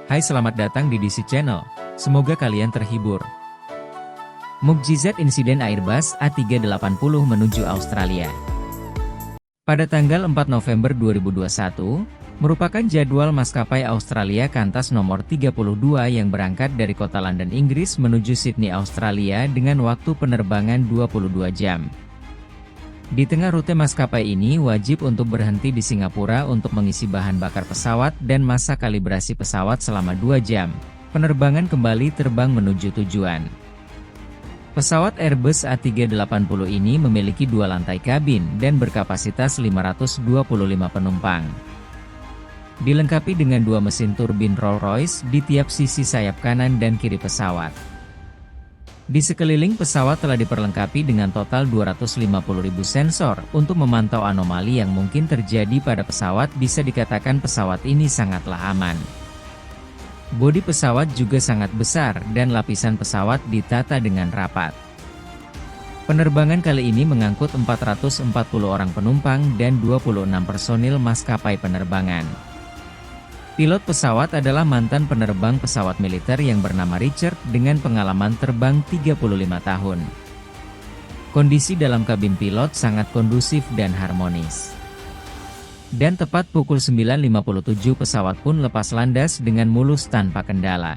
Hai, selamat datang di DC Channel. Semoga kalian terhibur. Mukjizat insiden Airbus A380 menuju Australia. Pada tanggal 4 November 2021, merupakan jadwal maskapai Australia Qantas nomor 32 yang berangkat dari kota London, Inggris menuju Sydney, Australia dengan waktu penerbangan 22 jam. Di tengah rute maskapai ini wajib untuk berhenti di Singapura untuk mengisi bahan bakar pesawat dan masa kalibrasi pesawat selama 2 jam. Penerbangan kembali terbang menuju tujuan. Pesawat Airbus A380 ini memiliki 2 lantai kabin dan berkapasitas 525 penumpang. Dilengkapi dengan 2 mesin turbin Rolls-Royce di tiap sisi sayap kanan dan kiri pesawat. Di sekeliling pesawat telah diperlengkapi dengan total 250.000 sensor untuk memantau anomali yang mungkin terjadi pada pesawat. Bisa dikatakan pesawat ini sangatlah aman. Bodi pesawat juga sangat besar dan lapisan pesawat ditata dengan rapat. Penerbangan kali ini mengangkut 440 orang penumpang dan 26 personil maskapai penerbangan. Pilot pesawat adalah mantan penerbang pesawat militer yang bernama Richard dengan pengalaman terbang 35 tahun. Kondisi dalam kabin pilot sangat kondusif dan harmonis. Dan tepat pukul 9.57 pesawat pun lepas landas dengan mulus tanpa kendala.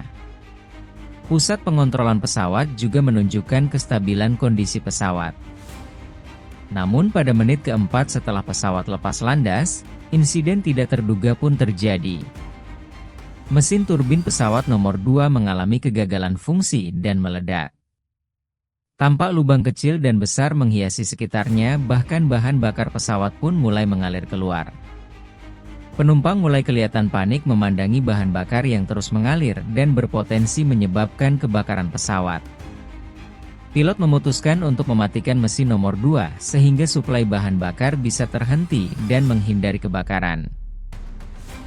Pusat pengontrolan pesawat juga menunjukkan kestabilan kondisi pesawat. Namun pada menit keempat setelah pesawat lepas landas, insiden tidak terduga pun terjadi. Mesin turbin pesawat nomor 2 mengalami kegagalan fungsi dan meledak. Tampak lubang kecil dan besar menghiasi sekitarnya, bahkan bahan bakar pesawat pun mulai mengalir keluar. Penumpang mulai kelihatan panik memandangi bahan bakar yang terus mengalir dan berpotensi menyebabkan kebakaran pesawat. Pilot memutuskan untuk mematikan mesin nomor 2 sehingga suplai bahan bakar bisa terhenti dan menghindari kebakaran.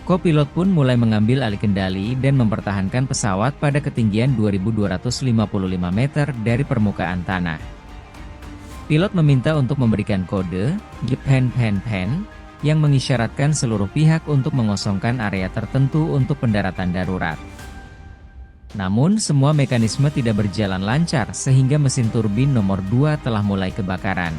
Kopilot pun mulai mengambil alih kendali dan mempertahankan pesawat pada ketinggian 2.255 meter dari permukaan tanah. Pilot meminta untuk memberikan kode "pen pen pen" yang mengisyaratkan seluruh pihak untuk mengosongkan area tertentu untuk pendaratan darurat. Namun semua mekanisme tidak berjalan lancar sehingga mesin turbin nomor 2 telah mulai kebakaran.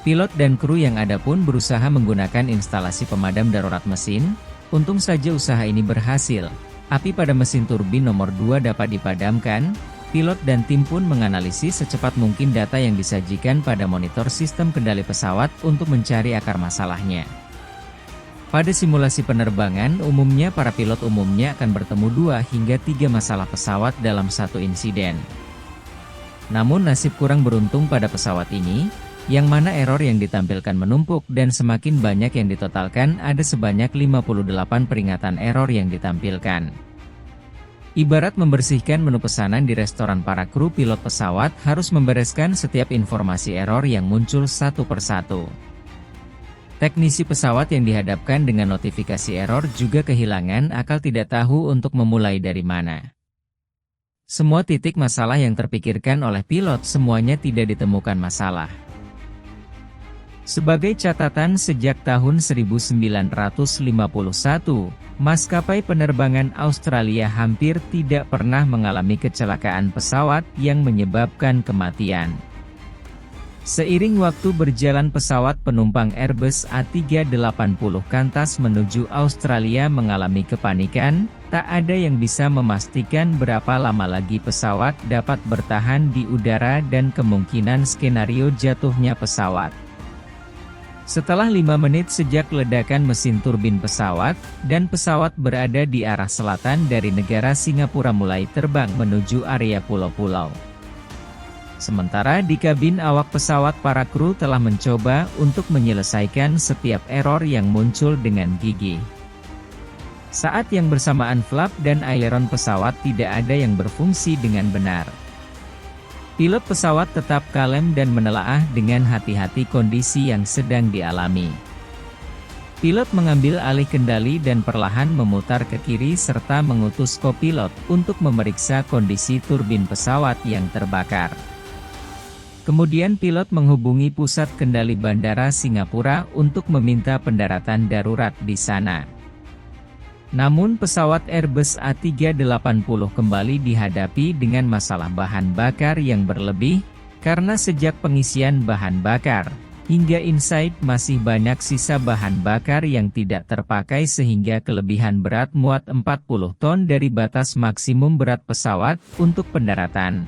Pilot dan kru yang ada pun berusaha menggunakan instalasi pemadam darurat mesin. Untung saja usaha ini berhasil. Api pada mesin turbin nomor 2 dapat dipadamkan. Pilot dan tim pun menganalisis secepat mungkin data yang disajikan pada monitor sistem kendali pesawat untuk mencari akar masalahnya. Pada simulasi penerbangan umumnya para pilot umumnya akan bertemu 2 hingga 3 masalah pesawat dalam satu insiden. Namun nasib kurang beruntung pada pesawat ini, yang mana error yang ditampilkan menumpuk dan semakin banyak yang ditotalkan, ada sebanyak 58 peringatan error yang ditampilkan. Ibarat membersihkan menu pesanan di restoran, para kru pilot pesawat harus membereskan setiap informasi error yang muncul satu persatu. Teknisi pesawat yang dihadapkan dengan notifikasi error juga kehilangan akal, tidak tahu untuk memulai dari mana. Semua titik masalah yang terpikirkan oleh pilot semuanya tidak ditemukan masalah. Sebagai catatan, sejak tahun 1951, maskapai penerbangan Australia hampir tidak pernah mengalami kecelakaan pesawat yang menyebabkan kematian. Seiring waktu berjalan, pesawat penumpang Airbus A380 Qantas menuju Australia mengalami kepanikan. Tak ada yang bisa memastikan berapa lama lagi pesawat dapat bertahan di udara dan kemungkinan skenario jatuhnya pesawat. Setelah 5 menit sejak ledakan mesin turbin pesawat, dan pesawat berada di arah selatan dari negara Singapura, mulai terbang menuju area pulau-pulau. Sementara di kabin awak pesawat, para kru telah mencoba untuk menyelesaikan setiap error yang muncul dengan gigih. Saat yang bersamaan flap dan aileron pesawat tidak ada yang berfungsi dengan benar. Pilot pesawat tetap kalem dan menelaah dengan hati-hati kondisi yang sedang dialami. Pilot mengambil alih kendali dan perlahan memutar ke kiri serta mengutus kopilot untuk memeriksa kondisi turbin pesawat yang terbakar. Kemudian pilot menghubungi pusat kendali bandara Singapura untuk meminta pendaratan darurat di sana. Namun pesawat Airbus A380 kembali dihadapi dengan masalah bahan bakar yang berlebih, karena sejak pengisian bahan bakar, hingga insight masih banyak sisa bahan bakar yang tidak terpakai sehingga kelebihan berat muat 40 ton dari batas maksimum berat pesawat untuk pendaratan.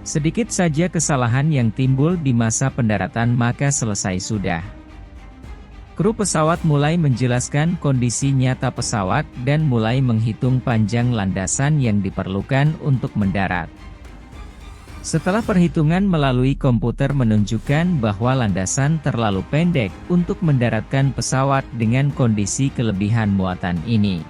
Sedikit saja kesalahan yang timbul di masa pendaratan maka selesai sudah. Kru pesawat mulai menjelaskan kondisi nyata pesawat dan mulai menghitung panjang landasan yang diperlukan untuk mendarat. Setelah perhitungan melalui komputer menunjukkan bahwa landasan terlalu pendek untuk mendaratkan pesawat dengan kondisi kelebihan muatan ini.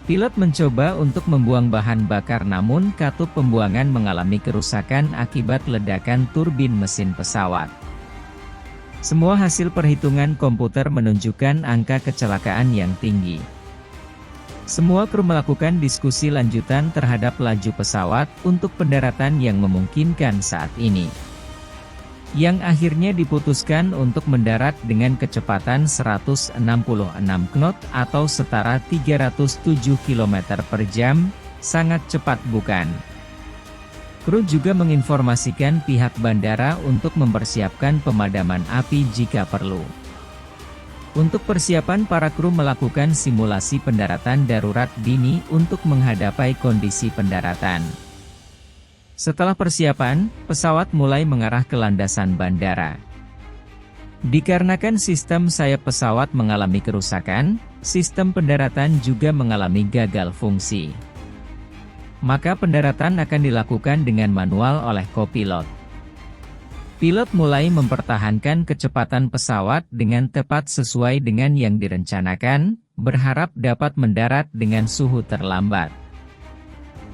Pilot mencoba untuk membuang bahan bakar namun katup pembuangan mengalami kerusakan akibat ledakan turbin mesin pesawat. Semua hasil perhitungan komputer menunjukkan angka kecelakaan yang tinggi. Semua kru melakukan diskusi lanjutan terhadap laju pesawat untuk pendaratan yang memungkinkan saat ini. Yang akhirnya diputuskan untuk mendarat dengan kecepatan 166 knot atau setara 307 km per jam, sangat cepat bukan? Kru juga menginformasikan pihak bandara untuk mempersiapkan pemadaman api jika perlu. Untuk persiapan para kru melakukan simulasi pendaratan darurat dini untuk menghadapi kondisi pendaratan. Setelah persiapan, pesawat mulai mengarah ke landasan bandara. Dikarenakan sistem sayap pesawat mengalami kerusakan, sistem pendaratan juga mengalami gagal fungsi. Maka pendaratan akan dilakukan dengan manual oleh kopilot. Pilot mulai mempertahankan kecepatan pesawat dengan tepat sesuai dengan yang direncanakan, berharap dapat mendarat dengan suhu terlambat.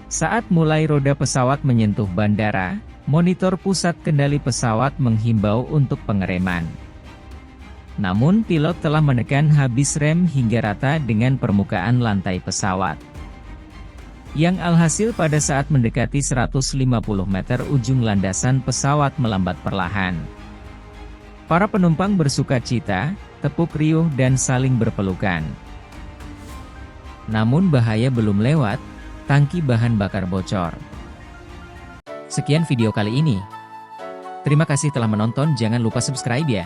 Saat mulai roda pesawat menyentuh bandara, monitor pusat kendali pesawat menghimbau untuk pengereman. Namun pilot telah menekan habis rem hingga rata dengan permukaan lantai pesawat. Yang alhasil pada saat mendekati 150 meter ujung landasan pesawat melambat perlahan. Para penumpang bersukacita, tepuk riuh dan saling berpelukan. Namun bahaya belum lewat, tangki bahan bakar bocor. Sekian video kali ini. Terima kasih telah menonton, jangan lupa subscribe ya.